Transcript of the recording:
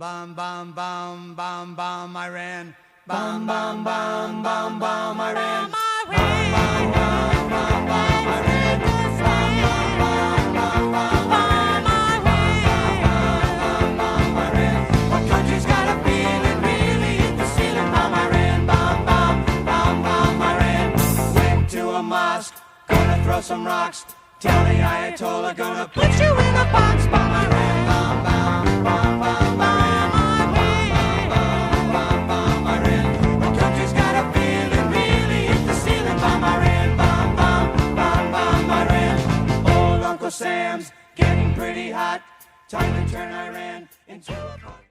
Bum, bum, bum, bum, bum, I ran. Bum, bum, bum, bum, bum, I ran. Bum, bum, bum, bum, bum, I ran. Bum, bum, bum, bum, bum, I ran. What country's got a feeling really hit the ceiling? Bum, I ran. Bum, bum, bum, bum, I ran. Went to a mosque, gonna throw some rocks. Tell the Ayatollah, gonna put you in a box. Bum, I ran. Bum, bum, bum, bum, I ran. Sam's getting pretty hot. Time to turn Iran into a